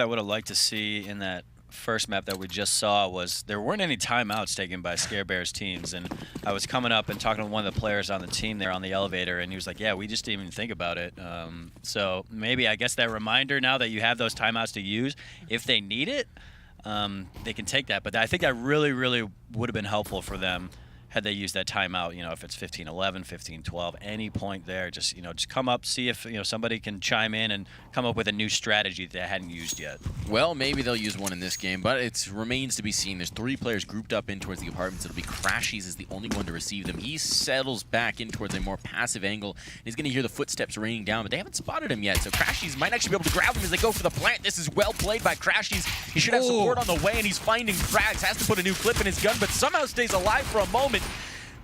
I would have liked to see in that first map that we just saw was there weren't any timeouts taken by Bears teams, and I was coming up and talking to one of the players on the team there on the elevator, and he was like, yeah, we just didn't even think about it. So maybe I guess that reminder now that you have those timeouts to use, if they need it, they can take that. But I think that really, really would have been helpful for them had they used that timeout, if it's 15-11, 15-12, any point there, just come up, see if somebody can chime in and come up with a new strategy that they hadn't used yet. Well, maybe they'll use one in this game, but it remains to be seen. There's 3 players grouped up in towards the apartments. It'll be Crashies is the only one to receive them. He settles back in towards a more passive angle. And he's going to hear the footsteps raining down, but they haven't spotted him yet, so Crashies might actually be able to grab him as they go for the plant. This is well played by Crashies. He should have support on the way, and he's finding frags. Has to put a new clip in his gun, but somehow stays alive for a moment.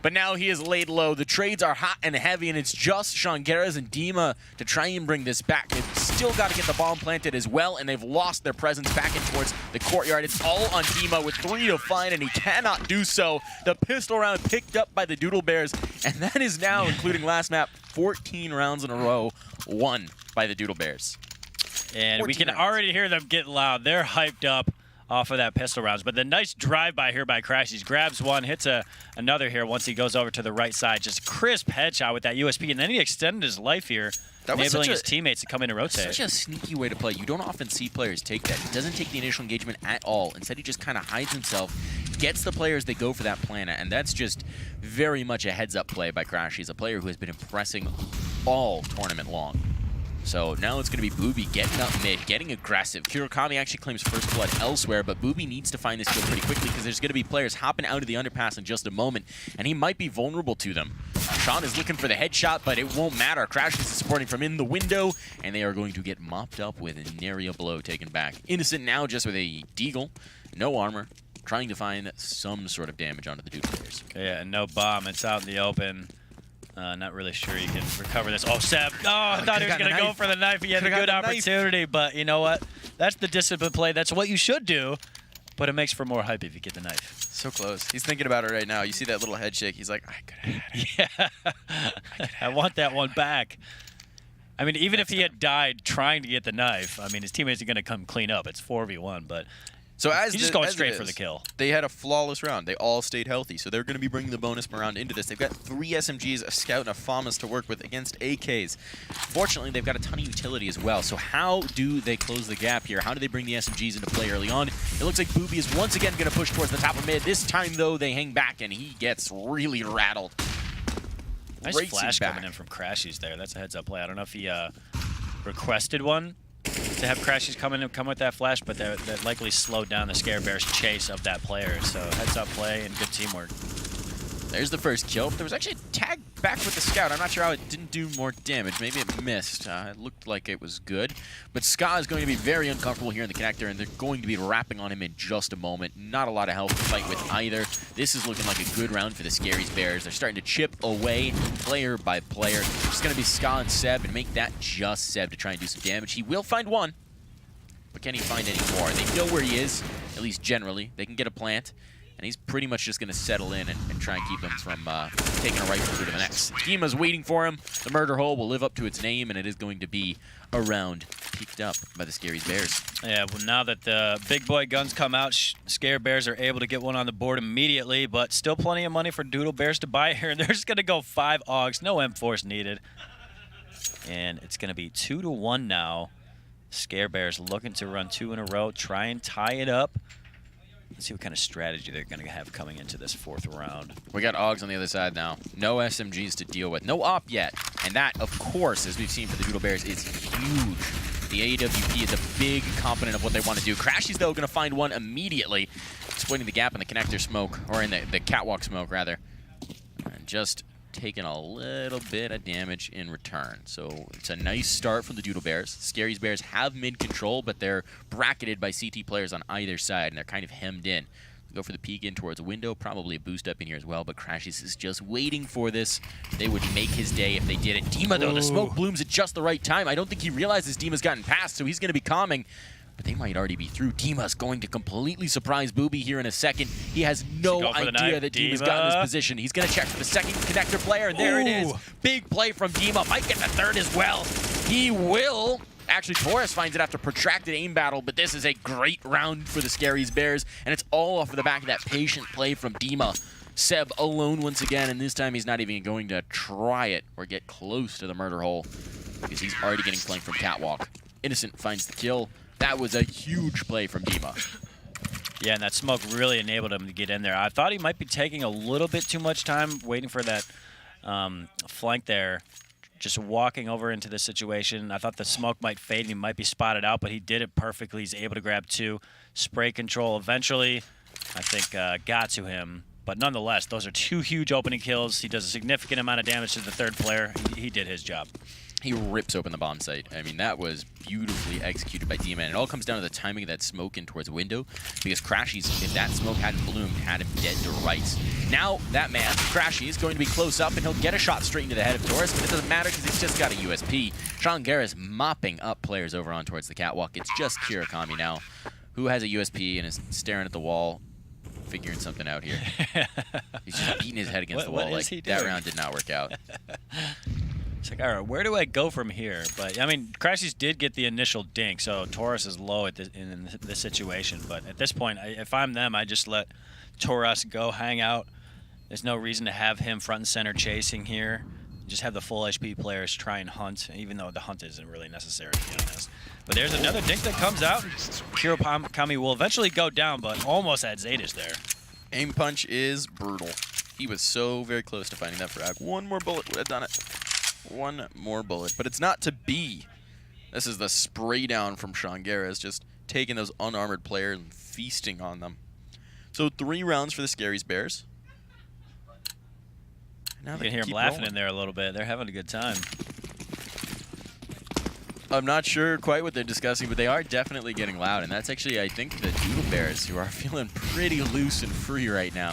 But now he is laid low. The trades are hot and heavy, and it's just Seangares and Dima to try and bring this back. They've still got to get the bomb planted as well, and they've lost their presence back in towards the courtyard. It's all on Dima with 3 to find, and he cannot do so. The pistol round picked up by the Doodle Bears, and that is now, including last map, 14 rounds in a row won by the Doodle Bears. And we can already hear them get loud. They're hyped up off of that pistol rounds. But the nice drive-by here by Crashies. Grabs one, hits another here once he goes over to the right side. Just crisp headshot with that USP. And then he extended his life here, enabling his teammates to come in and rotate. Such a sneaky way to play. You don't often see players take that. He doesn't take the initial engagement at all. Instead, he just kind of hides himself, gets the players that go for that planet, and that's just very much a heads-up play by Crashies, a player who has been impressing all tournament long. So now it's going to be Booby getting up mid, getting aggressive. Kirokami actually claims first blood elsewhere, but Booby needs to find this kill pretty quickly because there's going to be players hopping out of the underpass in just a moment, and he might be vulnerable to them. Sean is looking for the headshot, but it won't matter. Crashies is supporting from in the window, and they are going to get mopped up with a nary a blow taken back. Innocent now just with a deagle, no armor, trying to find some sort of damage onto the Doodle Bears. Yeah, and no bomb. It's out in the open. Not really sure you can recover this. Oh, Seb. Oh, I thought he was going to go for the knife. He had a good opportunity, but you know what? That's the discipline play. That's what you should do, but it makes for more hype if you get the knife. So close. He's thinking about it right now. You see that little head shake. He's like, I could have had it. Yeah. I want that one back. I mean, even if he had died trying to get the knife, I mean, his teammates are going to come clean up. It's 4v1, but so he's just going straight for the kill. They had a flawless round. They all stayed healthy, so they're going to be bringing the bonus round into this. They've got 3 SMGs, a Scout, and a FAMAS to work with against AKs. Fortunately, they've got a ton of utility as well. So how do they close the gap here? How do they bring the SMGs into play early on? It looks like Booby is once again going to push towards the top of mid. This time, though, they hang back, and he gets really rattled. Nice flash coming in from Crashies there. That's a heads-up play. I don't know if he requested one to have Crashies come in and come with that flash, but that likely slowed down the Bears chase of that player. So heads-up play and good teamwork. There's the first kill. There was actually a tag back with the Scout. I'm not sure how it didn't do more damage. Maybe it missed. It looked like it was good. But Ska is going to be very uncomfortable here in the connector, and they're going to be wrapping on him in just a moment. Not a lot of health to fight with either. This is looking like a good round for the Scaries Bears. They're starting to chip away player by player. It's just going to be Ska and Seb, and make that just Seb to try and do some damage. He will find one, but can he find any more? They know where he is, at least generally. They can get a plant. And he's pretty much just going to settle in and try and keep him from taking a rifle through to the next. Dima's waiting for him. The murder hole will live up to its name, and it is going to be a round picked up by the Scaries Bears. Yeah, well, now that the big boy guns come out, Scare Bears are able to get one on the board immediately, but still plenty of money for Doodle Bears to buy here. And they're just going to go 5 AUGs, no M-Force needed. And it's going to be 2-1 now. Scare Bears looking to run 2 in a row, try and tie it up. Let's see what kind of strategy they're going to have coming into this 4th round. We got AUGs on the other side now. No SMGs to deal with. No op yet. And that, of course, as we've seen for the Doodle Bears, is huge. The AWP is a big component of what they want to do. Crashies, though, going to find one immediately, exploiting the gap in the connector smoke, or in the catwalk smoke, rather. And just taking a little bit of damage in return. So it's a nice start from the Doodle Bears. Scaries Bears have mid control, but they're bracketed by CT players on either side, and they're kind of hemmed in. Go for the peek in towards a window, probably a boost up in here as well, but Crashies is just waiting for this. They would make his day if they did it. Dima, though, the smoke blooms at just the right time. I don't think he realizes Dima's gotten past, so he's going to be calming. But they might already be through. Dima's going to completely surprise Booby here in a second. He has no idea that Dima's gotten his position. He's going to check for the second connector player, and there it is. Big play from Dima. Might get the 3rd as well. He will. Actually, Torres finds it after protracted aim battle, but this is a great round for the Scaries Bears, and it's all off of the back of that patient play from Dima. Seb alone once again, and this time he's not even going to try it or get close to the murder hole because he's already getting flanked from Catwalk. Innocent finds the kill. That was a huge play from Dima. Yeah, and that smoke really enabled him to get in there. I thought he might be taking a little bit too much time waiting for that flank there, just walking over into the situation. I thought the smoke might fade and he might be spotted out, but he did it perfectly. He's able to grab 2. Spray control eventually, I think, got to him. But nonetheless, those are 2 huge opening kills. He does a significant amount of damage to the 3rd player. He did his job. He rips open the bomb site. I mean, that was beautifully executed by D-Man. It all comes down to the timing of that smoke in towards window, because Crashies, if that smoke hadn't bloomed, had him dead to rights. Now, that man, Crashy, is going to be close up, and he'll get a shot straight into the head of Torres, but it doesn't matter because he's just got a USP. Seangares mopping up players over on towards the catwalk. It's just Kirakami now, who has a USP and is staring at the wall, figuring something out here. He's just beating his head against the wall. Like, that round did not work out. It's like, all right, where do I go from here? But, I mean, Crashies did get the initial dink, so Torres is low at in this situation. But at this point, if I'm them, I just let Torres go hang out. There's no reason to have him front and center chasing here. Just have the full HP players try and hunt, even though the hunt isn't really necessary, to be honest. But there's another dink that comes out. Kirakami will eventually go down, but almost had Zaydish there. Aim punch is brutal. He was so very close to finding that frag. One more bullet would have done it. One more bullet, but it's not to be. This is the spray down from Seangares, just taking those unarmored players and feasting on them. So 3 rounds for the Scaries Bears. Now you can hear them laughing in there a little bit. They're having a good time. I'm not sure quite what they're discussing, But they are definitely getting loud, and that's actually, I think, the Doodle Bears, who are feeling pretty loose and free right now.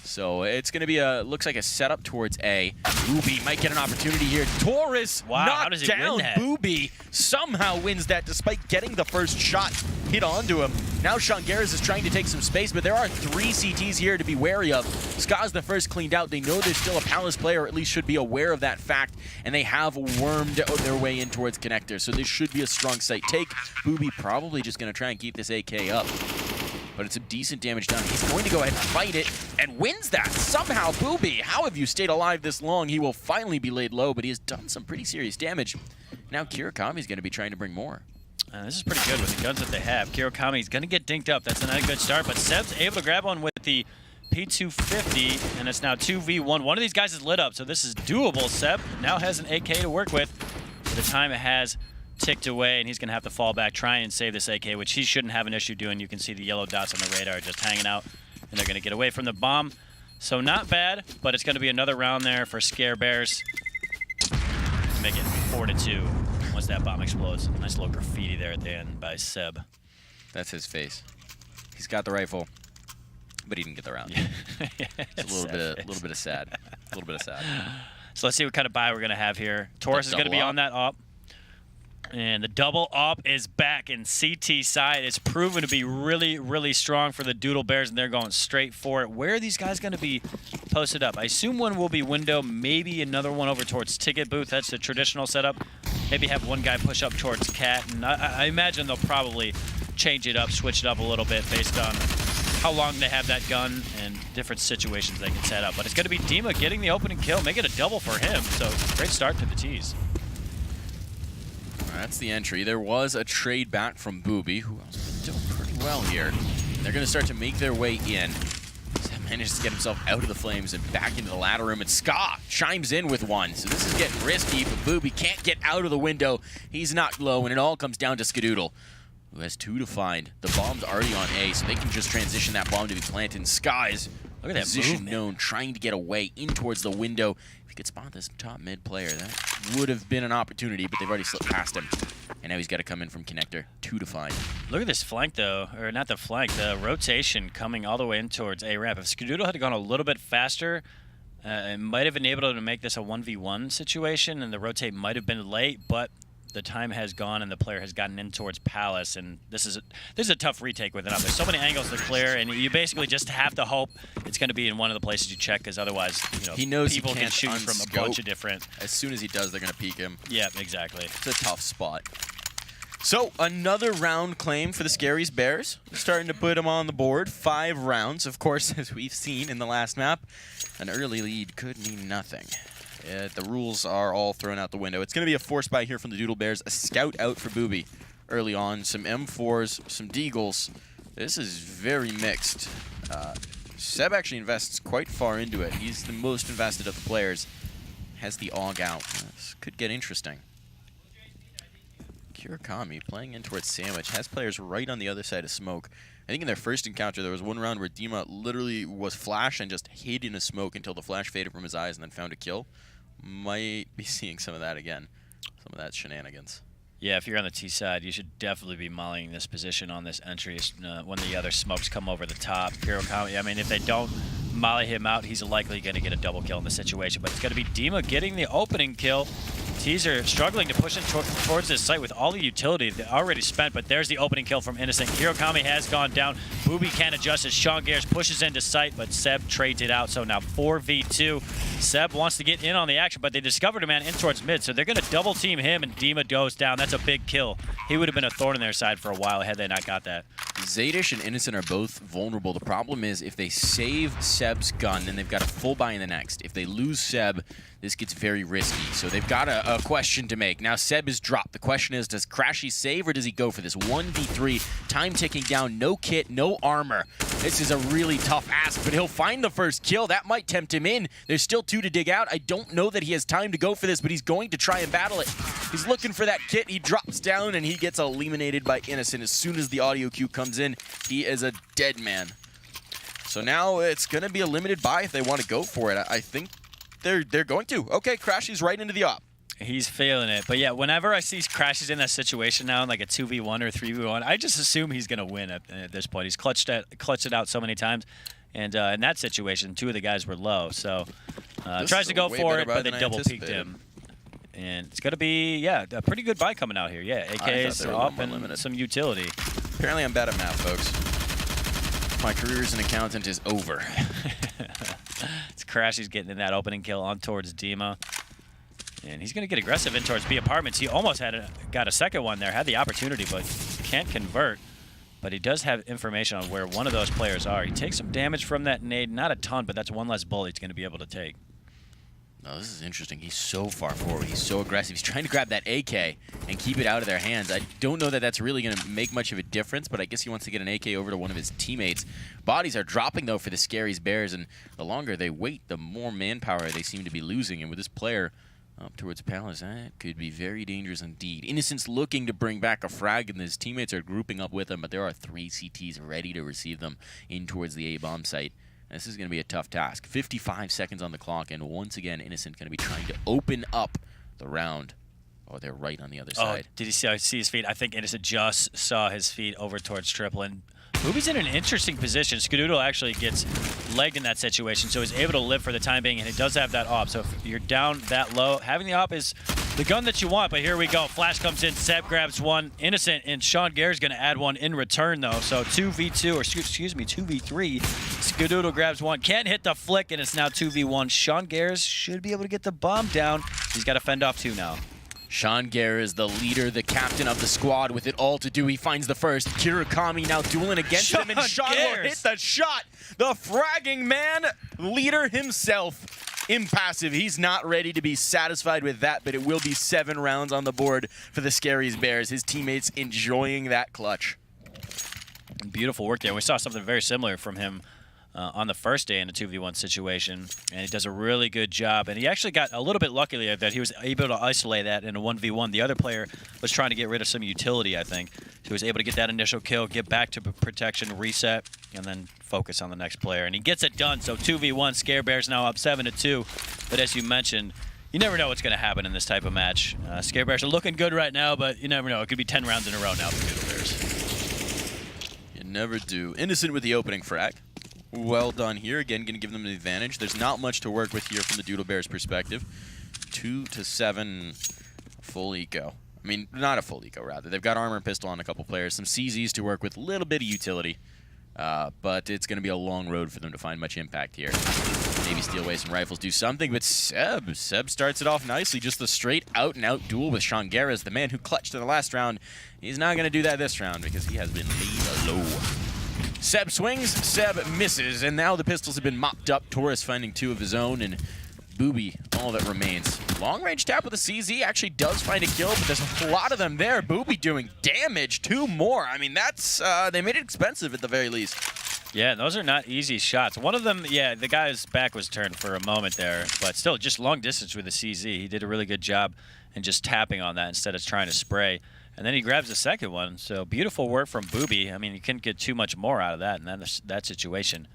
So it's going to be looks like a setup towards A. Booby might get an opportunity here. Torres knocked down Booby. Somehow wins that despite getting the first shot hit onto him. Now Seangares is trying to take some space, but there are 3 CTs here to be wary of. Ska's the first cleaned out. They know there's still a Palace player, or at least should be aware of that fact, and they have wormed their way in towards Connector. So this should be a strong site take. Booby probably just going to try and keep this AK up. But it's some decent damage done. He's going to go ahead and fight it and wins that. Somehow, Booby, how have you stayed alive this long? He will finally be laid low, but he has done some pretty serious damage. Now Kirakami's going to be trying to bring more. This is pretty good with the guns that they have. Kirakami's going to get dinked up. That's not a good start, but Seb's able to grab one with the P250, and it's now 2v1. One of these guys is lit up, so this is doable. Seb now has an AK to work with. By the time it has ticked away, and he's going to have to fall back, try and save this AK, which he shouldn't have an issue doing. You can see the yellow dots on the radar just hanging out, and they're going to get away from the bomb. So not bad, but it's going to be another round there for Scare Bears to make it 4-2 once that bomb explodes. Nice little graffiti there at the end by Seb. That's his face. He's got the rifle, but he didn't get the round. It's a little bit of sad. A little bit of sad. So let's see what kind of buy we're going to have here. Torres is going to be on that op. And the double op is back, and CT side is proven to be really, really strong for the Doodle Bears, and they're going straight for it. Where are these guys going to be posted up? I assume one will be window, maybe another one over towards ticket booth. That's the traditional setup. Maybe have one guy push up towards cat, and I imagine they'll probably change it up, switch it up a little bit based on how long they have that gun and different situations they can set up. But it's going to be Dima getting the opening kill, make it a double for him. So great start to the tees. That's the entry. There was a trade back from Booby, who was doing pretty well here. And they're going to start to make their way in. Sam manages to get himself out of the flames and back into the ladder room, and Ska chimes in with one. So this is getting risky, but Booby can't get out of the window. He's knocked low, and it all comes down to Skadoodle, who has 2 to find. The bomb's already on A, so they can just transition that bomb to be planted. Ska is look at that position known, trying to get away in towards the window. If he could spot this top mid player, that would have been an opportunity, but they've already slipped past him. And now he's got to come in from connector. 2 to find. Look at this flank, though. Or not the flank, the rotation coming all the way in towards A ramp. If Skadoodle had gone a little bit faster, it might have enabled him to make this a 1v1 situation, and the rotate might have been late, but the time has gone and the player has gotten in towards Palace, and this is a tough retake with it up. There's so many angles to clear, and you basically just have to hope it's going to be in one of the places you check, because otherwise, he knows people he can can't shoot from a bunch of different. As soon as he does, they're going to peek him. Yeah, exactly. It's a tough spot. So, another round claim for the Scaries Bears. Starting to put them on the board. 5 rounds. Of course, as we've seen in the last map, an early lead could mean nothing. The rules are all thrown out the window. It's going to be a force buy here from the Doodle Bears. A scout out for Booby early on. Some M4s, some Deagles. This is very mixed. Seb actually invests quite far into it. He's the most invested of the players. Has the AUG out. This could get interesting. Kirakami playing in towards Sandwich has players right on the other side of smoke. I think in their first encounter there was one round where Dima literally was flash and just hid in a smoke until the flash faded from his eyes and then found a kill. Might be seeing some of that again. Some of that shenanigans. Yeah, if you're on the T side, you should definitely be mollying this position on this entry when the other smokes come over the top. Kirakami, I mean, if they don't molly him out, he's likely going to get a double kill in the situation. But it's going to be Dima getting the opening kill. Teaser struggling to push in towards this site with all the utility they already spent, but there's the opening kill from Innocent. Kirakami has gone down. Booby can't adjust as Seangares pushes into sight, but Seb trades it out. So now 4v2. Seb wants to get in on the action, but they discovered a man in towards mid, so they're going to double team him, and Dima goes down. That's a big kill. He would have been a thorn in their side for a while had they not got that. Zaydish and Innocent are both vulnerable. The problem is if they save Seb's gun, then they've got a full buy in the next. If they lose Seb, this gets very risky. So they've got a question to make. Now Seb is dropped. The question is, does Crashy save or does he go for this 1v3? Time ticking down, no kit, no armor. This is a really tough ask, but he'll find the first kill. That might tempt him in. There's still 2 to dig out. I don't know that he has time to go for this, but he's going to try and battle it. He's looking for that kit. He drops down and he gets eliminated by Innocent. As soon as the audio cue comes in, he is a dead man. So now it's going to be a limited buy if they want to go for it. I think they're going to. Okay, Crashy's right into the op. He's feeling it. But yeah, whenever I see Crashes in that situation now, in like a 2v1 or 3v1, I just assume he's going to win at this point. He's clutched it out so many times. And in that situation, 2 of the guys were low. So tries to go for it, but they double peeked him. And it's going to be, yeah, a pretty good buy coming out here. Yeah, AK's up and some utility. Apparently I'm bad at math, folks. My career as an accountant is over. It's Crash. He's getting in that opening kill on towards Dima. And he's going to get aggressive in towards B Apartments. He almost got a second one there, had the opportunity, but can't convert. But he does have information on where one of those players are. He takes some damage from that nade. Not a ton, but that's one less bullet he's going to be able to take. No, this is interesting. He's so far forward. He's so aggressive. He's trying to grab that AK and keep it out of their hands. I don't know that that's really going to make much of a difference, but I guess he wants to get an AK over to one of his teammates. Bodies are dropping, though, for the Scaries Bears, and the longer they wait, the more manpower they seem to be losing. And with this player up towards Palace, that could be very dangerous indeed. Innocent's looking to bring back a frag, and his teammates are grouping up with him, but there are 3 CTs ready to receive them in towards the A-bomb site. This is going to be a tough task. 55 seconds on the clock, and once again, Innocent going to be trying to open up the round. Oh, they're right on the other side. Did he see his feet? I think Innocent just saw his feet over towards triple. And Booby's in an interesting position. Skadoodle actually gets legged in that situation, so he's able to live for the time being, and he does have that op. So if you're down that low, having the op is the gun that you want, but here we go. Flash comes in, Seb grabs one. Innocent and Seangares going to add one in return, though. So 2v2, or excuse me, 2v3. Skadoodle grabs one, can't hit the flick, and it's now 2v1. Seangares should be able to get the bomb down. He's got to fend off 2 now. Seangares, the leader, the captain of the squad, with it all to do. He finds the first. Kirakami now dueling against him, and Sean will hit the shot. The fragging man, leader himself. Impassive. He's not ready to be satisfied with that, but it will be 7 rounds on the board for the Scaries Bears. His teammates enjoying that clutch. Beautiful work there. We saw something very similar from him on the first day in a 2v1 situation, and he does a really good job. And he actually got a little bit lucky that he was able to isolate that in a 1v1. The other player was trying to get rid of some utility, I think. So he was able to get that initial kill, get back to protection, reset, and then focus on the next player. And he gets it done. So 2v1, Scare Bears now up 7-2. But as you mentioned, you never know what's going to happen in this type of match. Scare Bears are looking good right now, but you never know. It could be 10 rounds in a row now for Doodle Bears. You never do. Innocent with the opening frag. Well done here. Again, going to give them an advantage. There's not much to work with here from the Doodle Bears perspective. 2 to 7 full eco. I mean, not a full eco, rather. They've got armor and pistol on a couple players, some CZs to work with, a little bit of utility. But it's going to be a long road for them to find much impact here. Maybe steal away some rifles, do something, but Seb starts it off nicely. Just the straight out-and-out duel with Seangares, the man who clutched in the last round. He's not going to do that this round because he has been laid low. Seb swings, Seb misses, and now the pistols have been mopped up. Taurus finding 2 of his own, and Booby, all that remains. Long-range tap with a CZ actually does find a kill, but there's a lot of them there. Booby doing damage, 2 more. I mean, that's, they made it expensive at the very least. Yeah, those are not easy shots. One of them, yeah, the guy's back was turned for a moment there, but still just long distance with the CZ. He did a really good job in just tapping on that instead of trying to spray. And then he grabs the second one, so beautiful work from Booby. I mean, you couldn't get too much more out of that in that situation.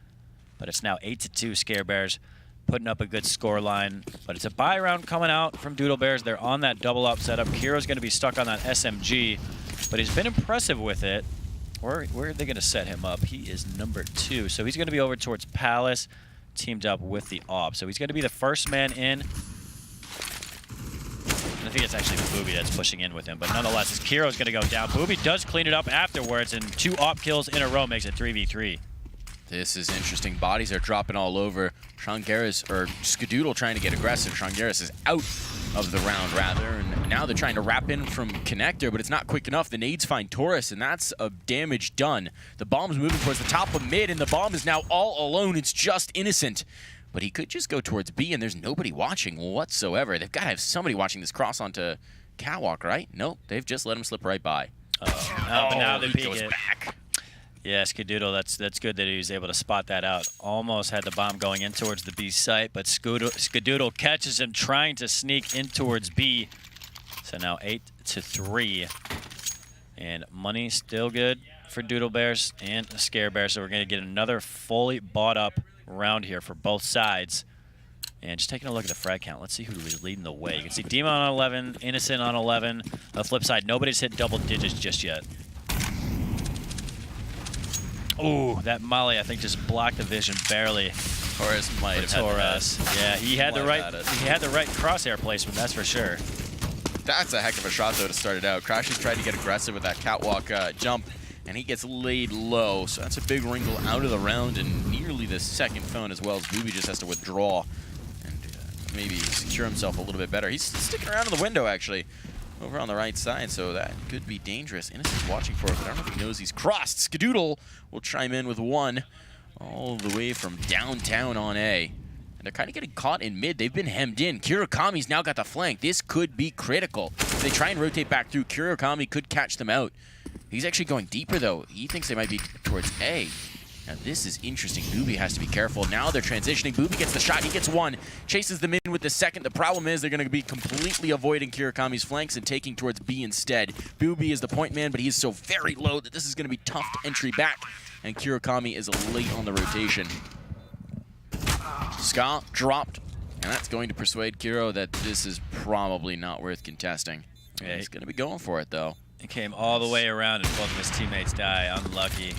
But it's now 8-2 Scarebears, putting up a good score line. But it's a buy round coming out from Doodle Bears. They're on that double up setup. Kiro's going to be stuck on that SMG, but he's been impressive with it. Where are they going to set him up? He is number 2, so he's going to be over towards Palace, teamed up with the AWP. So he's going to be the first man in. I think it's actually Booby that's pushing in with him, but nonetheless, as Kiro's going to go down. Booby does clean it up afterwards, and 2 AWP kills in a row makes it 3v3. This is interesting. Bodies are dropping all over. Seangares, or Skadoodle, trying to get aggressive. Seangares is out of the round, rather, and now they're trying to wrap in from Connector, but it's not quick enough. The nades find Taurus, and that's a damage done. The bomb's moving towards the top of mid, and the bomb is now all alone. It's just Innocent. But he could just go towards B, and there's nobody watching whatsoever. They've got to have somebody watching this cross onto Catwalk, right? Nope, they've just let him slip right by. But now they goes back. Yeah, Skadoodle, that's good that he was able to spot that out. Almost had the bomb going in towards the B site, but Skadoodle catches him trying to sneak in towards B. So now 8-3. And money still good for Doodle Bears and Scare Bears. So we're going to get another fully bought up round here for both sides. And just taking a look at the frag count, let's see who is leading the way. You can see Demon on 11, Innocent on 11. On the flip side, nobody's hit double digits just yet. Ooh, that molly I think just blocked the vision barely. Taurus might have had yeah, he had the right crosshair placement, that's for sure. That's a heck of a shot though to start it out. Crashes tried to get aggressive with that catwalk jump, and he gets laid low. So that's a big wrinkle out of the round, and nearly the second phone as well, as Booby just has to withdraw and maybe secure himself a little bit better. He's sticking around in the window actually, over on the right side, so that could be dangerous. Innocent's watching for it, but I don't know if he knows he's crossed. Skadoodle will chime in with 1 all the way from downtown on A. And they're kind of getting caught in mid. They've been hemmed in. Kirakami's now got the flank. This could be critical. If they try and rotate back through, Kirakami could catch them out. He's actually going deeper, though. He thinks they might be towards A. Now, this is interesting. Booby has to be careful. Now they're transitioning. Booby gets the shot. He gets 1. Chases them in with the second. The problem is they're going to be completely avoiding Kirakami's flanks and taking towards B instead. Booby is the point man, but he's so very low that this is going to be tough to entry back. And Kirakami is late on the rotation. Ska dropped. And that's going to persuade Kiro that this is probably not worth contesting. Yeah, he's going to be going for it, though. He came all the way around and both of his teammates die. Unlucky.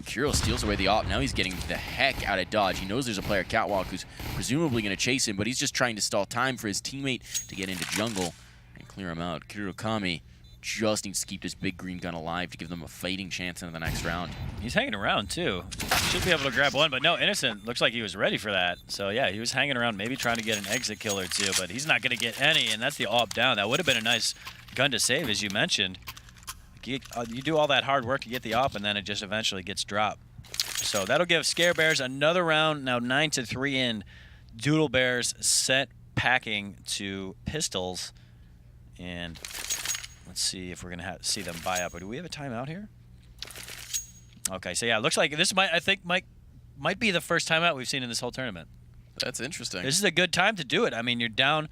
Kiro steals away the AWP. Now he's getting the heck out of dodge. He knows there's a player Catwalk who's presumably going to chase him, but he's just trying to stall time for his teammate to get into jungle and clear him out. Kirakami just needs to keep this big green gun alive to give them a fighting chance into the next round. He's hanging around, too. Should be able to grab 1, but no, Innocent looks like he was ready for that. So, yeah, he was hanging around, maybe trying to get an exit kill or 2, but he's not going to get any, and that's the AWP down. That would have been a nice gun to save, as you mentioned. You do all that hard work to get the AWP, and then it just eventually gets dropped. So that'll give Scare Bears another round, now 9-3 in. Doodle Bears set packing to pistols. And let's see if we're going to see them buy up. Or do we have a timeout here? Okay, so yeah, it looks like this might be the first timeout we've seen in this whole tournament. That's interesting. This is a good time to do it. I mean, you're down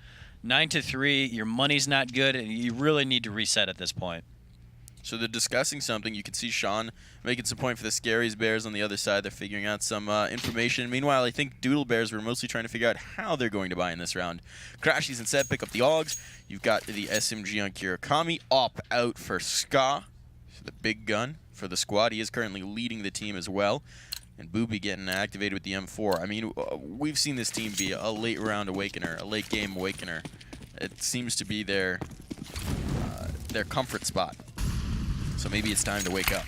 9-3, your money's not good, and you really need to reset at this point. So they're discussing something. You can see Sean making some point for the Scaries Bears on the other side. They're figuring out some information. Meanwhile, I think Doodle Bears were mostly trying to figure out how they're going to buy in this round. Crashies and Set pick up the Augs. You've got the SMG on Kirakami. Op out for Ska, the big gun for the squad. He is currently leading the team as well. And Booby getting activated with the M4. I mean, we've seen this team be a late round awakener, a late game awakener. It seems to be their their comfort spot. So maybe it's time to wake up.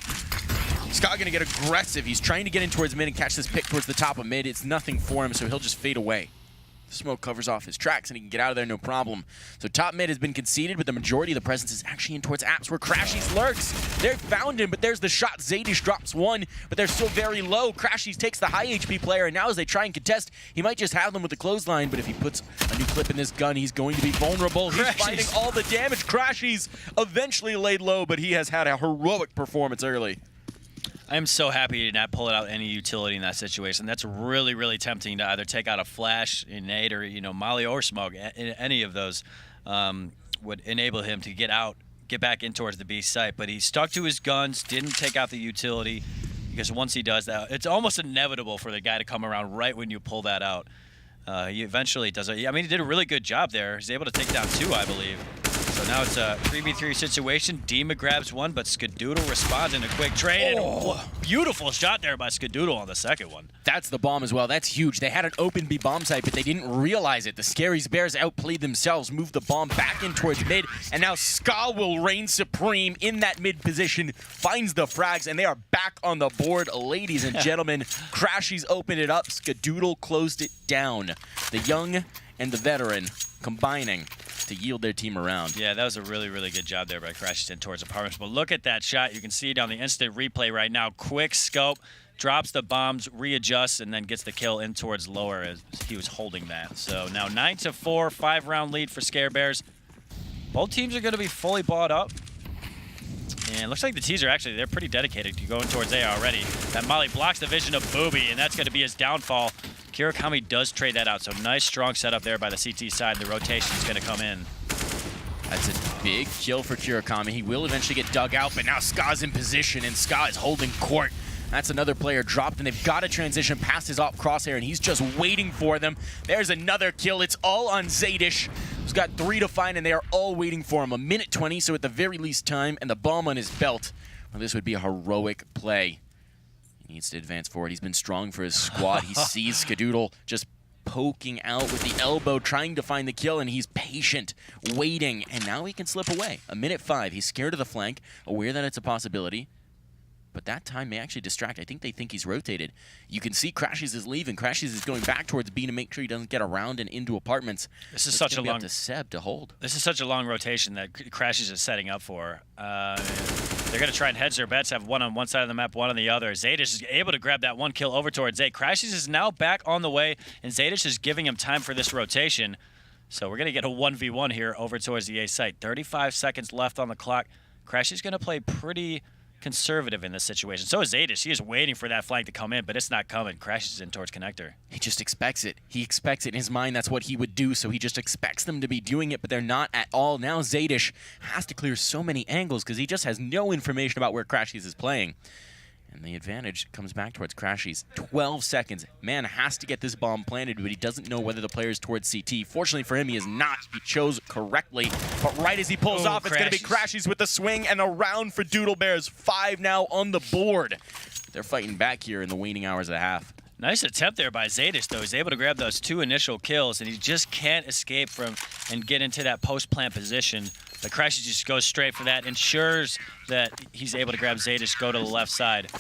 Ska gonna get aggressive. He's trying to get in towards mid and catch this pick towards the top of mid. It's nothing for him, so he'll just fade away. Smoke covers off his tracks and he can get out of there no problem. So top mid has been conceded, but the majority of the presence is actually in towards apps where Crashies lurks. They found him, but there's the shot. Zadish drops one, but they're still very low. Crashies takes the high HP player, and now as they try and contest, he might just have them with the clothesline, but if he puts a new clip in this gun, he's going to be vulnerable. He's finding all the damage. Crashies eventually laid low, but he has had a heroic performance early. I'm so happy he did not pull out any utility in that situation. That's really, really tempting to either take out a flash, innate, or Molly or smoke. Any of those would enable him to get back in towards the B site. But he stuck to his guns, didn't take out the utility, because once he does that, it's almost inevitable for the guy to come around right when you pull that out. He eventually does it. I mean, he did a really good job there. He's able to take down 2, I believe. So now it's a 3v3 situation. Dima grabs one, but Skadoodle responds in a quick trade. And beautiful shot there by Skadoodle on the second one. That's the bomb as well. That's huge. They had an open B bomb site, but they didn't realize it. The Scaries Baers outplayed themselves, moved the bomb back in towards mid, and now Ska will reign supreme in that mid position, finds the frags, and they are back on the board, ladies and gentlemen. Crashies opened it up. Skadoodle closed it down. The young and the veteran combining to yield their team around. Yeah, that was a really, really good job there by Crashies in towards apartments. But look at that shot. You can see it on the instant replay right now. Quick scope, drops the bombs, readjusts, and then gets the kill in towards lower as he was holding that. So now 9-4, 5-round lead for Scaries. Both teams are going to be fully bought up. And it looks like the T's are actually, they're pretty dedicated to going towards A already. That Molly blocks the vision of Booby, and that's going to be his downfall. Kirakami does trade that out, so nice, strong setup there by the CT side. The rotation is going to come in. That's a big kill for Kirakami. He will eventually get dug out, but now Ska's in position, and Ska is holding court. That's another player dropped, and they've got to transition past his op crosshair, and he's just waiting for them. There's another kill. It's all on Zadish, who's got 3 to find, and they are all waiting for him. 1:20, so at the very least time, and the bomb on his belt. Well, this would be a heroic play. He needs to advance forward. He's been strong for his squad. He sees Skadoodle just poking out with the elbow, trying to find the kill, and he's patient, waiting, and now he can slip away. 1:05. He's scared of the flank, aware that it's a possibility. But that time may actually distract. I think they think he's rotated. You can see Crashies is leaving. Crashies is going back towards B to make sure he doesn't get around and into apartments. This is such a long to Seb to hold. This is such a long rotation that Crashies is setting up for. They're going to try and hedge their bets, have one on one side of the map, one on the other. Zadish is able to grab that one kill over towards A. Crashies is now back on the way, and Zadish is giving him time for this rotation. So we're going to get a 1v1 here over towards the A site. 35 seconds left on the clock. Crashies is going to play pretty conservative in this situation. So is Zadish. He is waiting for that flank to come in, but it's not coming. Crashes in towards connector. He just expects it. He expects it in his mind. That's what he would do, so he just expects them to be doing it, but they're not at all. Now Zadish has to clear so many angles because he just has no information about where Crashies is playing. And the advantage comes back towards Crashies. 12 seconds. Man has to get this bomb planted, but he doesn't know whether the player is towards CT. Fortunately for him, he is not. He chose correctly. But right as he pulls off, it's going to be Crashies with the swing and a round for Doodle Baers. 5 now on the board. They're fighting back here in the waning hours of the half. Nice attempt there by Zadish, though. He's able to grab those 2 initial kills, and he just can't escape from and get into that post-plant position. But Crashies just goes straight for that, ensures that he's able to grab Zadish, go to the left side,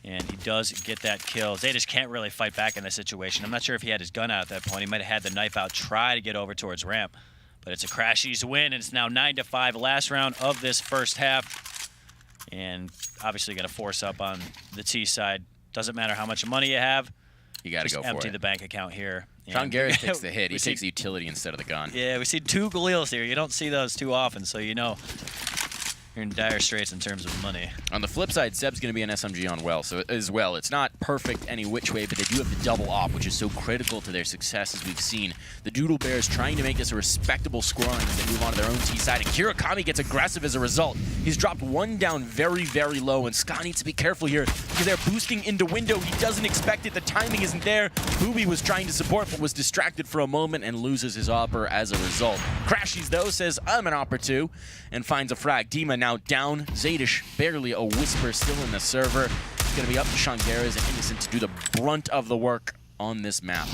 and he does get that kill. Zadish can't really fight back in this situation. I'm not sure if he had his gun out at that point. He might have had the knife out, try to get over towards ramp. But it's a Crashies win, and it's now 9-5, last round of this first half. And obviously going to force up on the T side. Doesn't matter how much money you have. You got to go for it. Empty the bank account here. Seangares takes the hit. He takes the utility instead of the gun. Yeah, we see 2 Galils here. You don't see those too often, so you know you're in dire straits in terms of money. On the flip side, Seb's going to be an SMG on well. It's not perfect any which way, but they do have the double op, which is so critical to their success as we've seen. The Doodle Baers trying to make this a respectable scoreline as they move on to their own T side, and Kirakami gets aggressive as a result. He's dropped 1 down very, very low, and Ska needs to be careful here because they're boosting into window. He doesn't expect it. The timing isn't there. Booby was trying to support, but was distracted for a moment and loses his opper as a result. Crashies, though, says, I'm an opper too, and finds a frag. Dima now down. Zadish, barely a whisper, still in the server. It's going to be up to Seangares and Innocent to do the brunt of the work on this map.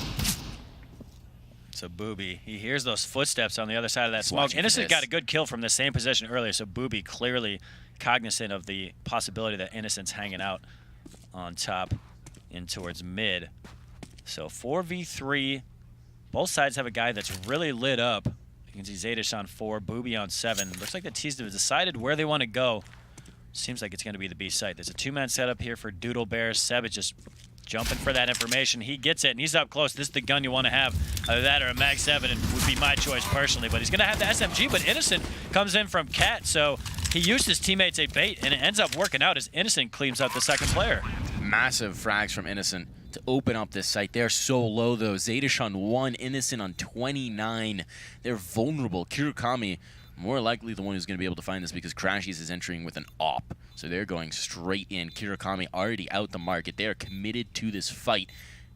So Booby, he hears those footsteps on the other side of that smoke. watching for Innocent this. got a good kill from the same position earlier, so Booby clearly cognizant of the possibility that Innocent's hanging out on top in towards mid. So 4v3. Both sides have a guy that's really lit up. You can see Zaydish on 4, Booby on 7. Looks like the teams have decided where they want to go. Seems like it's going to be the B site. There's a 2-man setup here for Doodle Baers. Seb is just jumping for that information. He gets it, and he's up close. This is the gun you want to have. Either that or a Mag 7 and would be my choice personally. But he's going to have the SMG, but Innocent comes in from Cat, so he used his teammates a bait, and it ends up working out as Innocent cleans up the second player. Massive frags from Innocent to open up this site. They're so low, though. Zaydish on 1, Innocent on 29. They're vulnerable. Kirukami, more likely the one who's going to be able to find this because Crashies is entering with an AWP. So they're going straight in. Kirukami already out the market. They are committed to this fight.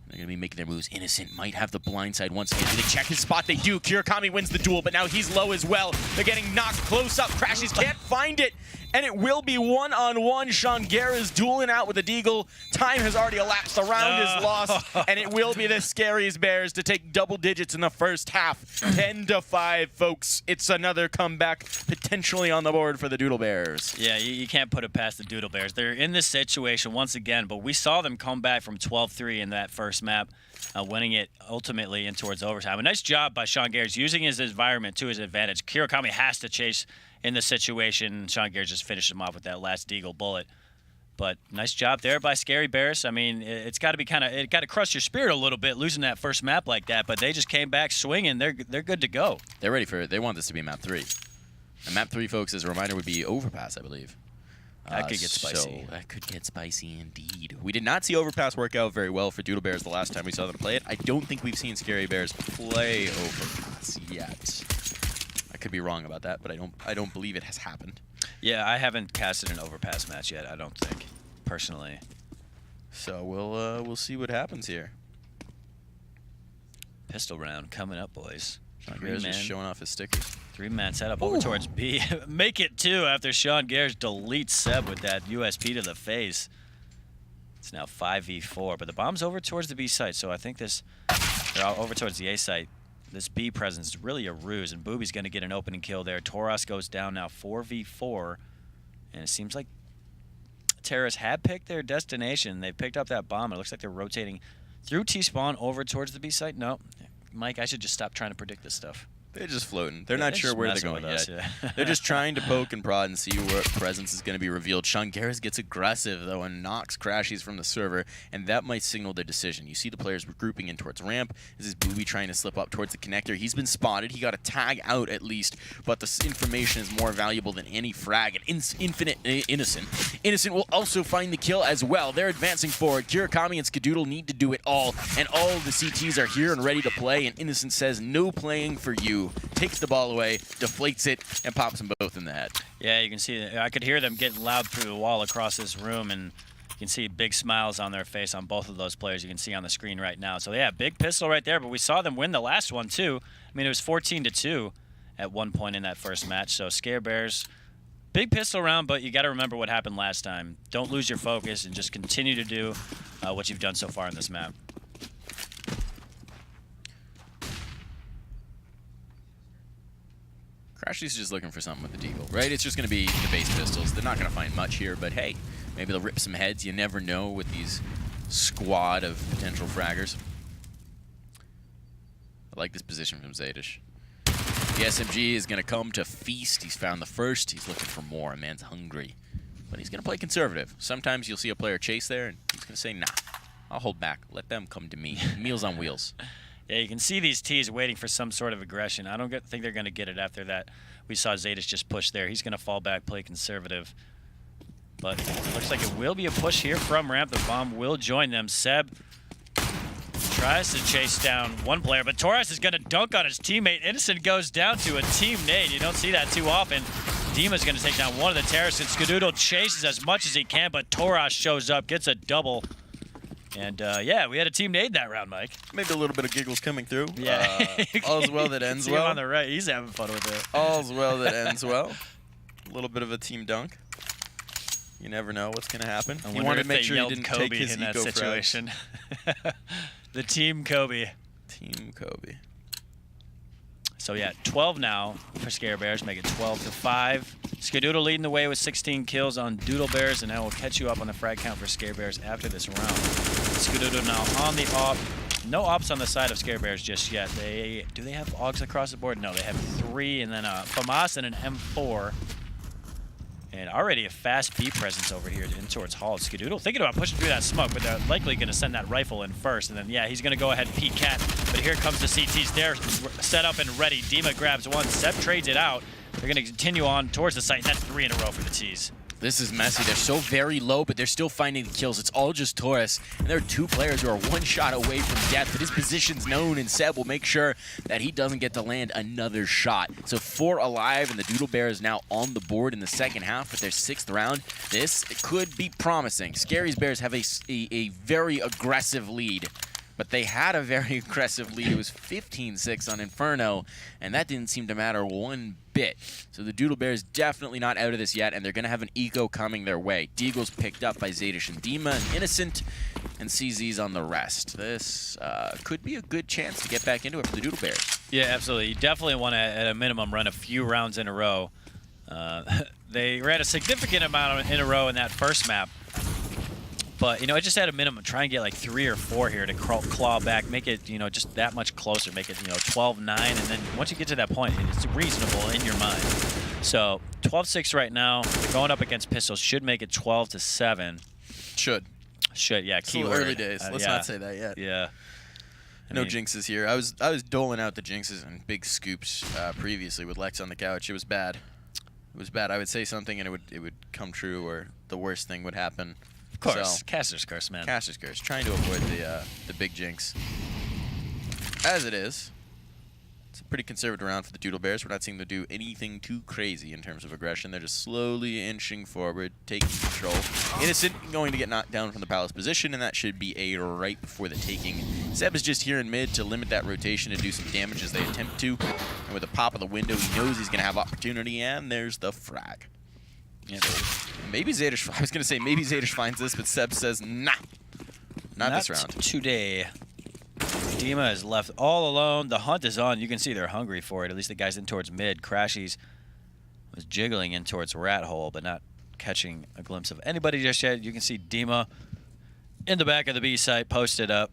They're going to be making their moves. Innocent might have the blind side once again. Do they check his spot? They do. Kirukami wins the duel, but now he's low as well. They're getting knocked close up. Crashies can't find it. And it will be one-on-one. Seangares dueling out with a Deagle. Time has already elapsed. The round is lost. And it will be the Scaries Bears to take double digits in the first half. 10-5, folks. It's another comeback potentially on the board for the Doodle Bears. Yeah, you can't put it past the Doodle Bears. They're in this situation once again, but we saw them come back from 12-3 in that first map, winning it ultimately in towards overtime. A nice job by Seangares using his environment to his advantage. Kirukami has to chase in the situation. Seangares just finished him off with that last Deagle bullet. But nice job there by Scary Baers. I mean, it's got to be it got to crush your spirit a little bit losing that first map like that. But they just came back swinging. They're good to go. They're ready for it. They want this to be map 3. And map 3, folks, as a reminder, would be Overpass, I believe. That could get spicy. So that could get spicy indeed. We did not see Overpass work out very well for Doodle Bears the last time we saw them play it. I don't think we've seen Scary Bears play Overpass yet. I could be wrong about that, but I don't believe it has happened. Yeah, I haven't casted an Overpass match yet, I don't think, personally. So we'll see what happens here. Pistol round coming up, boys. Seangares just showing off his stickers. 3-man setup over towards B. Make it 2 after Seangares deletes Seb with that USP to the face. It's now 5v4, but the bomb's over towards the B site, so I think they're all over towards the A site. This B presence is really a ruse, and Booby's going to get an opening kill there. Toros goes down now 4v4, and it seems like Terrorists had picked their destination. They picked up that bomb. It looks like they're rotating through T-spawn over towards the B site. No, Mike, I should just stop trying to predict this stuff. They're just floating. They're not sure where they're going yet. Yeah. They're just trying to poke and prod and see where presence is going to be revealed. Seangares gets aggressive, though, and knocks Crashies from the server, and that might signal their decision. You see the players regrouping in towards ramp. This is Booby trying to slip up towards the connector. He's been spotted. He got a tag out, at least, but the information is more valuable than any frag. And Innocent will also find the kill as well. They're advancing forward. Kirukami and Skadoodle need to do it all, and all of the CTs are here and ready to play, and Innocent says, no playing for you. Takes the ball away, deflates it, and pops them both in the head. Yeah, you can see, I could hear them getting loud through the wall across this room, and you can see big smiles on their face on both of those players you can see on the screen right now. So yeah, big pistol right there, but we saw them win the last one too. I mean, it was 14-2 at one point in that first match, so Scare Bears, big pistol round, but you got to remember what happened last time. Don't lose your focus and just continue to do what you've done so far in this map. Crashy's just looking for something with the Deagle, right? It's just going to be the base pistols. They're not going to find much here, but hey, maybe they'll rip some heads. You never know with these squad of potential fraggers. I like this position from Zaydish. The SMG is going to come to feast. He's found the first. He's looking for more. A man's hungry. But he's going to play conservative. Sometimes you'll see a player chase there, and he's going to say, nah, I'll hold back. Let them come to me. Meals on wheels. Yeah, you can see these T's waiting for some sort of aggression. I don't think they're going to get it after that. We saw Zaydish just push there. He's going to fall back, play conservative. But it looks like it will be a push here from ramp. The bomb will join them. Seb tries to chase down one player, but Torres is going to dunk on his teammate. Innocent goes down to a team nade. You don't see that too often. Dima's going to take down one of the terrorists, and Skadoodle chases as much as he can, but Torres shows up, gets a double. And, yeah, we had a team nade that round, Mike. Maybe a little bit of giggles coming through. Yeah. All's well that ends well. On the right, he's having fun with it. All's well that ends well. A little bit of a team dunk. You never know what's going to happen. I You want to make sure he yelled didn't Kobe take his in that eco situation. The team Kobe. Team Kobe. So yeah, 12 now for Scare Bears, make it 12-5. Skadoodle leading the way with 16 kills on Doodle Bears, and I will catch you up on the frag count for Scare Bears after this round. Skadoodle now on the op. No ops on the side of Scare Bears just yet. Do they have Augs across the board? No, they have 3, and then FAMAS and an M4. And already a fast B presence over here in towards Hall. Skadoodle thinking about pushing through that smoke, but they're likely going to send that rifle in first. And then, yeah, he's going to go ahead and peek Cat. But here comes the CTs. They're set up and ready. Dima grabs one. Seb trades it out. They're going to continue on towards the site. And that's 3 in a row for the T's. This is messy. They're so very low, but they're still finding the kills. It's all just Taurus, and there are 2 players who are 1 shot away from death, but his position's known, and Seb will make sure that he doesn't get to land another shot. So 4 alive, and the Doodle Bears now on the board in the second half with their 6th round. This could be promising. Scaries Bears have a very aggressive lead, but they had a very aggressive lead. It was 15-6 on Inferno, and that didn't seem to matter one bit. So the Doodle Bears definitely not out of this yet, and they're going to have an eco coming their way. Deagle's picked up by Zadish and Dima, and Innocent, and CZ's on the rest. This could be a good chance to get back into it for the Doodle Bears. Yeah, absolutely. You definitely want to, at a minimum, run a few rounds in a row. They ran a significant amount in a row in that first map. But, you know, just at a minimum, try and get like 3 or 4 here to claw back, make it, you know, just that much closer, make it, you know, 12-9, and then once you get to that point, it's reasonable in your mind. So 12-6 right now. They're going up against Pistols. Should make it 12-7. Should, yeah. Still early days. Let's not say that yet. Yeah. No jinxes here. I was doling out the jinxes and big scoops previously with Lex on the couch. It was bad. It was bad. I would say something and it would come true, or the worst thing would happen. Of course, so, caster's curse, man. Caster's curse. Trying to avoid the big jinx. As it is, it's a pretty conservative round for the Doodle Bears. We're not seeing them do anything too crazy in terms of aggression. They're just slowly inching forward, taking control. Innocent going to get knocked down from the Palace position, and that should be a right before the taking. Seb is just here in mid to limit that rotation and do some damage as they attempt to. And with the pop of the window, he knows he's going to have opportunity, and there's the frag. Yeah, maybe Zadish. I was gonna say maybe Zadish finds this, but Seb says nah, not this round. Today. Dima is left all alone. The hunt is on. You can see they're hungry for it. At least the guy's in towards mid. Crashies was jiggling in towards Rat Hole, but not catching a glimpse of anybody just yet. You can see Dima in the back of the B site, posted up.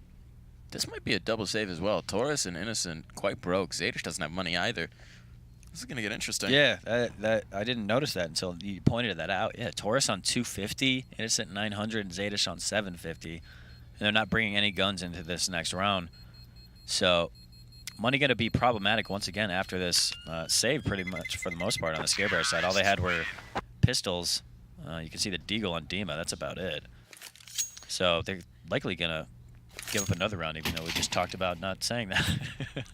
This might be a double save as well. Taurus and Innocent quite broke. Zadish doesn't have money either. This is gonna get interesting. Yeah, that I didn't notice that until you pointed that out. Yeah, Taurus on 250, Innocent 900, and Zadish on 750. And they're not bringing any guns into this next round. So money going to be problematic once again after this save pretty much for the most part on the Scare Bear side. All they had were pistols. You can see the Deagle on Dima. That's about it. So they're likely going to give up another round, even though we just talked about not saying that.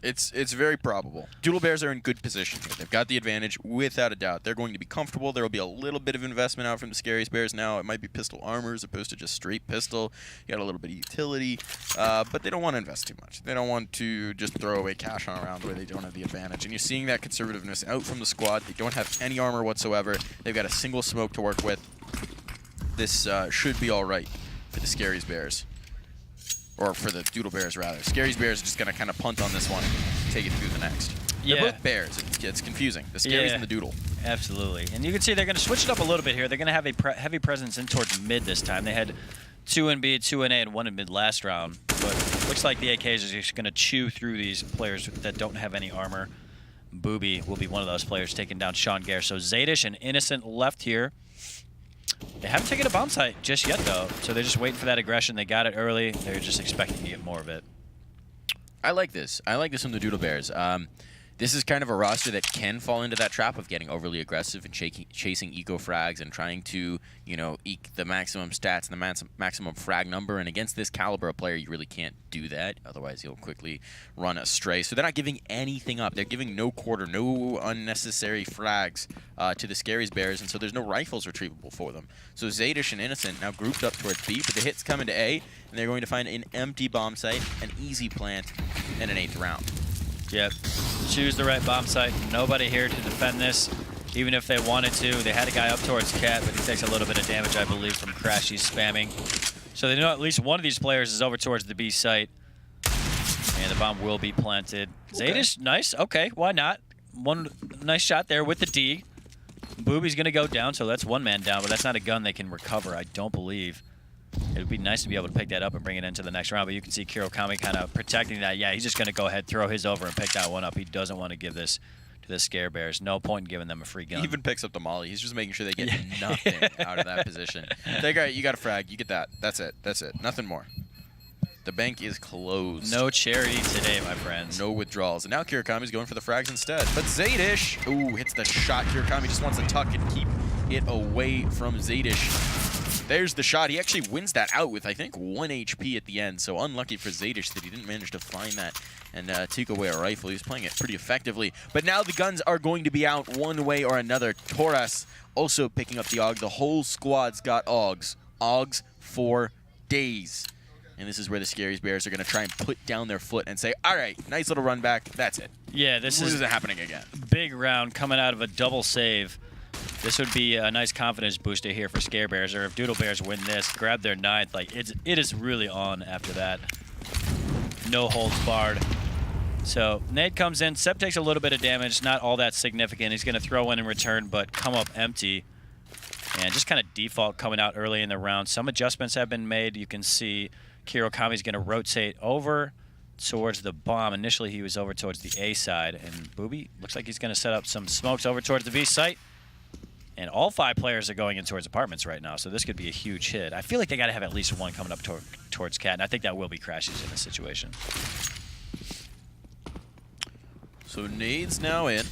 It's very probable. Doodle Bears are in good position here. They've got the advantage without a doubt. They're going to be comfortable. There will be a little bit of investment out from the Scaries Bears now. It might be pistol armor as opposed to just straight pistol. You got a little bit of utility, but they don't want to invest too much. They don't want to just throw away cash on a round where they don't have the advantage. And you're seeing that conservativeness out from the squad. They don't have any armor whatsoever. They've got a single smoke to work with. This should be all right for the Scaries Bears. Or for the Doodle Bears, rather. Scaries Bears are just going to kind of punt on this one and take it through the next. Yeah. They're both Bears. It's confusing. The Scaries and the Doodle. Absolutely. And you can see they're going to switch it up a little bit here. They're going to have a heavy presence in towards mid this time. They had 2 in B, 2 in A, and 1 in mid last round. But it looks like the AKs are just going to chew through these players that don't have any armor. Booby will be one of those players taking down Seangares. So Zadish and Innocent left here. They haven't taken a bomb site just yet, though, so they're just waiting for that aggression. They got it early. They're just expecting to get more of it. I like this. I like this from the Doodle Bears. This is kind of a roster that can fall into that trap of getting overly aggressive and chasing eco frags and trying to, you know, eke the maximum stats and the maximum frag number. And against this caliber of player, you really can't do that. Otherwise, he'll quickly run astray. So they're not giving anything up. They're giving no quarter, no unnecessary frags to the Scaries Bears. And so there's no rifles retrievable for them. So Zadish and Innocent now grouped up towards B, but the hits come into A, and they're going to find an empty bomb site, an easy plant, and an 8th round. Yep. Choose the right bomb site. Nobody here to defend this. Even if they wanted to, they had a guy up towards Cat, but he takes a little bit of damage, I believe, from Crash. He's spamming. So they know at least one of these players is over towards the B site. And the the bomb will be planted. Okay. Zaydish, nice. Okay, why not? One nice shot there with the D. Booby's going to go down, so that's one man down, but that's not a gun they can recover, I don't believe. It would be nice to be able to pick that up and bring it into the next round, but you can see Kirokami kind of protecting that. Yeah, he's just going to go ahead, throw his over, and pick that one up. He doesn't want to give this to the Scare Bears. No point in giving them a free gun. He even picks up the molly. He's just making sure they get nothing out of that position. It's like, all right, you got a frag. You get that. That's it. That's it. Nothing more. The bank is closed. No charity today, my friends. No withdrawals. And now Kirakami's going for the frags instead. But Zaydish, ooh, hits the shot. Kirakami just wants to tuck and keep it away from Zaydish. There's the shot. He actually wins that out with, I think, 1 HP at the end. So unlucky for Zaydish that he didn't manage to find that and take away a rifle. He was playing it pretty effectively. But now the guns are going to be out one way or another. Torres also picking up the AUG. The whole squad's got AUGs. AUGs for days. And this is where the Scaries Bears are going to try and put down their foot and say, all right, nice little run back. That's it. Yeah, this isn't happening again. Big round coming out of a double save. This would be a nice confidence booster here for Scare Bears, or if Doodle Bears win this, grab their 9th. Like, it is really on after that. No holds barred. So Nate comes in. Seb takes a little bit of damage, not all that significant. He's going to throw in return, but come up empty. And just kind of default coming out early in the round. Some adjustments have been made. You can see Kirokami's going to rotate over towards the bomb. Initially, he was over towards the A side, and Booby looks like he's going to set up some smokes over towards the V site. And all 5 players are going in towards apartments right now, so this could be a huge hit. I feel like they got to have at least one coming up towards Cat, and I think that will be Crashes in this situation. So Nade's now in,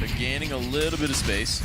but gaining a little bit of space,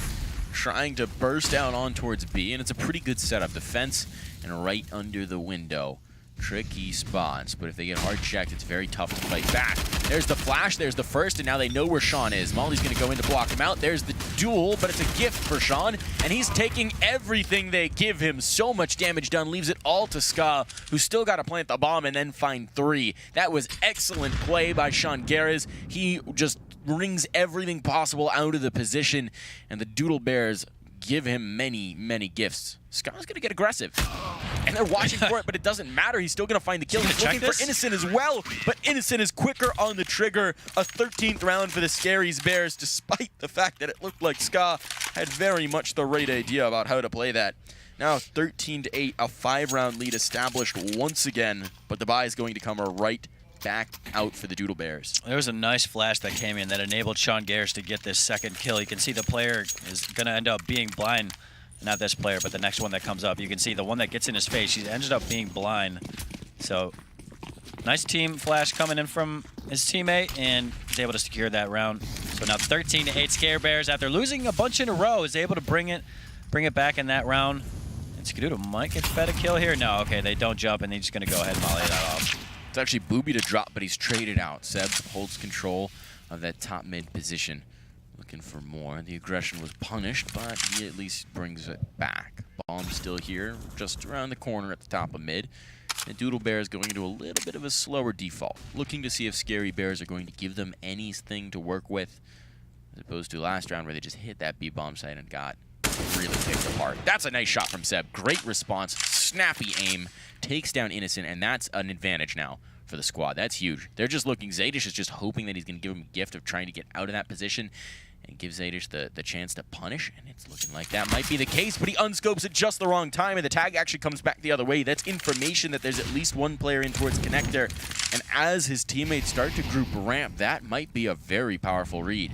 trying to burst out on towards B, and it's a pretty good setup. The fence and right under the window. Tricky spots, but if they get hard checked, it's very tough to fight back. There's the flash, there's the first, and now they know where Sean is. Molly's going to go in to block him out. There's the duel, but it's a gift for Sean, and he's taking everything they give him. So much damage done, leaves it all to Ska, who's still got to plant the bomb and then find 3. That was excellent play by Seangares. He just wrings everything possible out of the position, and the Doodle Bears give him many, many gifts. Ska's going to get aggressive. And they're watching for it, but it doesn't matter. He's still going to find the kill. He's looking for Innocent as well, but Innocent is quicker on the trigger. A 13th round for the Scaries Bears, despite the fact that it looked like Ska had very much the right idea about how to play that. Now 13-8, a 5-round lead established once again, but the buy is going to come right back out for the Doodle Bears. There was a nice flash that came in that enabled Seangares to get this second kill. You can see the player is going to end up being blind. Not this player, but the next one that comes up. You can see the one that gets in his face. He ended up being blind. So, nice team flash coming in from his teammate, and he's able to secure that round. So now 13-8 Scare Bears, after losing a bunch in a row, is able to bring it back in that round. And Skadoodle might get fed a kill here. No, okay, they don't jump, and they're just going to go ahead and volley that off. It's actually Booby to drop, but he's traded out. Seb holds control of that top mid position. Looking for more. The aggression was punished, but he at least brings it back. Bomb's still here, just around the corner at the top of mid. And Doodle Bears going into a little bit of a slower default, looking to see if Scary Bears are going to give them anything to work with, as opposed to last round where they just hit that B bomb site and got really picked apart. That's a nice shot from Seb. Great response, snappy aim, takes down Innocent, and that's an advantage now for the squad. That's huge. They're just looking. Zaydish is just hoping that he's going to give him a gift of trying to get out of that position and give Zaydish the chance to punish, and it's looking like that might be the case, but he unscopes at just the wrong time, and the tag actually comes back the other way. That's information that there's at least one player in towards connector, and as his teammates start to group ramp, that might be a very powerful read.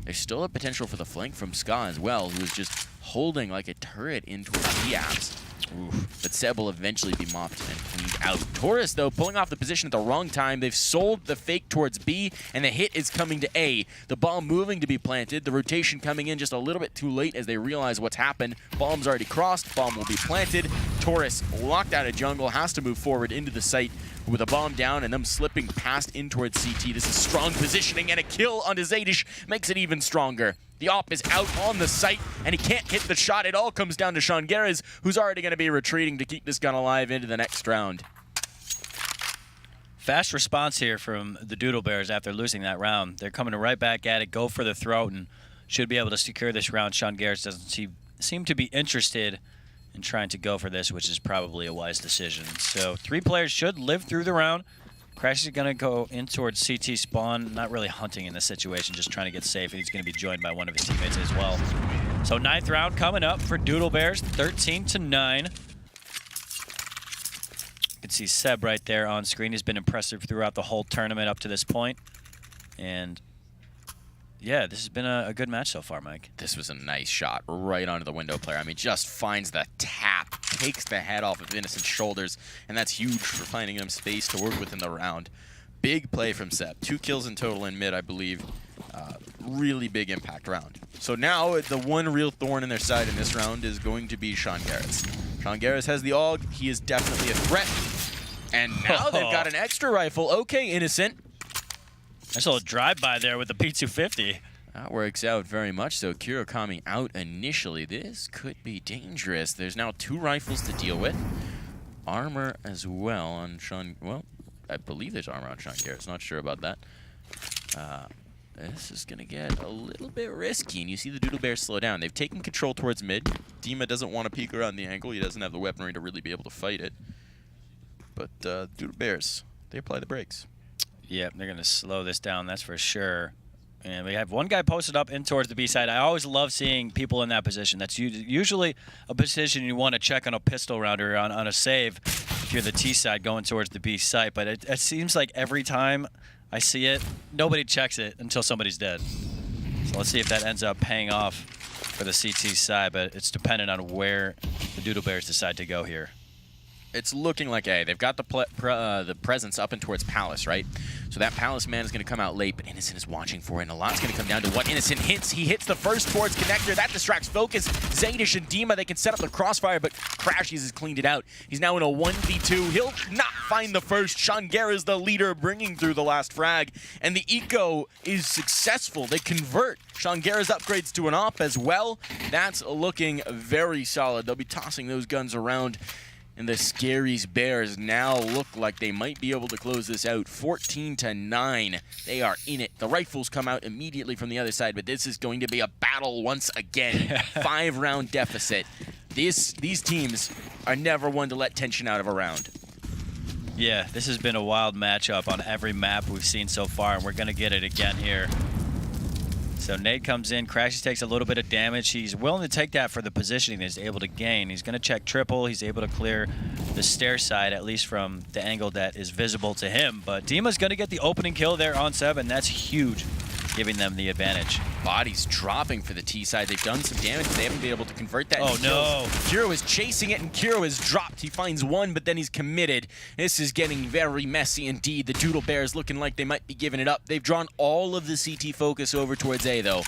There's still a potential for the flank from Ska as well, who is just holding like a turret in towards Diaz. Oof. But Seb will eventually be mopped and cleaned out. Torres, though, pulling off the position at the wrong time. They've sold the fake towards B, and the hit is coming to A. The bomb moving to be planted. The rotation coming in just a little bit too late as they realize what's happened. Bomb's already crossed. Bomb will be planted. Torres, locked out of jungle, has to move forward into the site with a bomb down and them slipping past in towards CT. This is strong positioning, and a kill onto Zaydish makes it even stronger. The op is out on the site, and he can't hit the shot. It all comes down to Seangares, who's already going to be retreating to keep this gun alive into the next round. Fast response here from the Doodle Bears after losing that round. They're coming right back at it, go for the throat, and should be able to secure this round. Seangares doesn't seem to be interested in trying to go for this, which is probably a wise decision. So 3 players should live through the round. Crash is going to go in towards CT spawn, not really hunting in this situation, just trying to get safe, and he's going to be joined by one of his teammates as well. So 9th round coming up for Doodle Bears, 13-9. You can see Seb right there on screen. He's been impressive throughout the whole tournament up to this point. And yeah, this has been a good match so far, Mike. This was a nice shot right onto the window player. I mean, just finds the tap, takes the head off of Innocent's shoulders, and that's huge for finding them space to work with in the round. Big play from Seb. 2 kills in total in mid, I believe. Really big impact round. So now the one real thorn in their side in this round is going to be Seangares. Seangares has the AUG. He is definitely a threat. And now they've got an extra rifle. Okay, Innocent. Nice little drive-by there with the P250. That works out very much so. Kiro coming out initially. This could be dangerous. There's now 2 rifles to deal with. Armor as well on Sean. Well, I believe there's armor on Seangares. Not sure about that. This is going to get a little bit risky, and you see the Doodle Bears slow down. They've taken control towards mid. Dima doesn't want to peek around the angle. He doesn't have the weaponry to really be able to fight it. But Doodle Bears, they apply the brakes. Yep, they're going to slow this down, that's for sure. And we have one guy posted up in towards the B side. I always love seeing people in that position. That's usually a position you want to check on a pistol round or on a save if you're the T side going towards the B site. But it seems like every time I see it, nobody checks it until somebody's dead. So let's see if that ends up paying off for the CT side, but it's dependent on where the Doodle Bears decide to go here. It's looking like A. They've got the presence up and towards Palace, right? So that Palace man is going to come out late, but Innocent is watching for it, and a lot's going to come down to what Innocent hits. He hits the first towards connector. That distracts focus. Zaydish and Dima, they can set up the crossfire, but Crashies has cleaned it out. He's now in a 1v2. He'll not find the first. Seangares, the leader, bringing through the last frag, and the eco is successful. They convert. Seangares upgrades to an op as well. That's looking very solid. They'll be tossing those guns around. And the Scaries Bears now look like they might be able to close this out. 14-9. They are in it. The rifles come out immediately from the other side, but this is going to be a battle once again. 5-round deficit. These teams are never one to let tension out of a round. Yeah, this has been a wild matchup on every map we've seen so far, and we're going to get it again here. So Nate comes in, Crashies takes a little bit of damage. He's willing to take that for the positioning that he's able to gain. He's going to check triple. He's able to clear the stair side, at least from the angle that is visible to him. But Dima's going to get the opening kill there on Seb, and that's huge, giving them the advantage. Bodies dropping for the T side. They've done some damage, but they haven't been able to convert that. Oh, no. Kiro is chasing it, and Kiro is dropped. He finds one, but then he's committed. This is getting very messy indeed. The Doodle Bears looking like they might be giving it up. They've drawn all of the CT focus over towards A, though.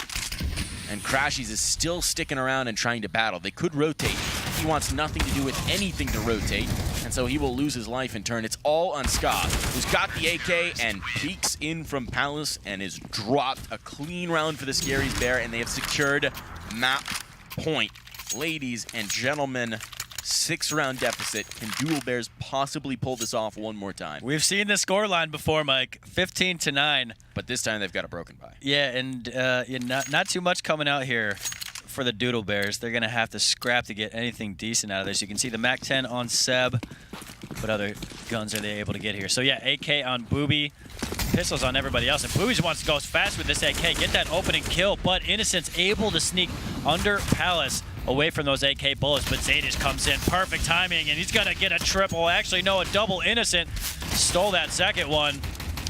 And Crashies is still sticking around and trying to battle. They could rotate. He wants nothing to do with anything to rotate, and so he will lose his life in turn. It's all on Ska, who's got the AK and peeks in from Palace and is dropped. A clean round for the Scaries Bear, and they have secured map point. Ladies and gentlemen, 6-round deficit. Can Doodle Bears possibly pull this off one more time? We've seen the scoreline before, Mike. 15-9. But this time they've got a broken bye. Yeah, and not too much coming out here for the Doodle Bears. They're going to have to scrap to get anything decent out of this. You can see the MAC-10 on Seb. What other guns are they able to get here? So yeah, AK on Booby. Pistols on everybody else. And Booby just wants to go as fast with this AK. Get that opening kill, but Innocent's able to sneak under Palace away from those AK bullets, but Zaydish comes in. Perfect timing, and he's going to get a triple. Actually, no, a double. Innocent stole that second one,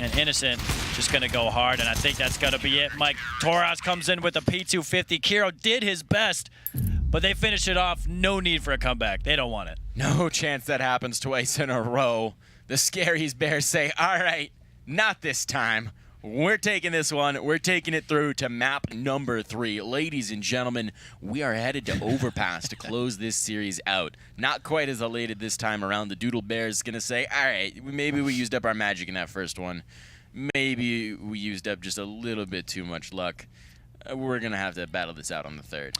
and Innocent just going to go hard, and I think that's going to be it. Mike Torres comes in with a P250. Kiro did his best, but they finished it off. No need for a comeback. They don't want it. No chance that happens twice in a row. The Scaries Bears say, all right, not this time. We're taking this one. We're taking it through to map number 3. Ladies and gentlemen, we are headed to Overpass to close this series out. Not quite as elated this time around. The Doodle Bears is going to say, all right, maybe we used up our magic in that first one. Maybe we used up just a little bit too much luck. We're going to have to battle this out on the third.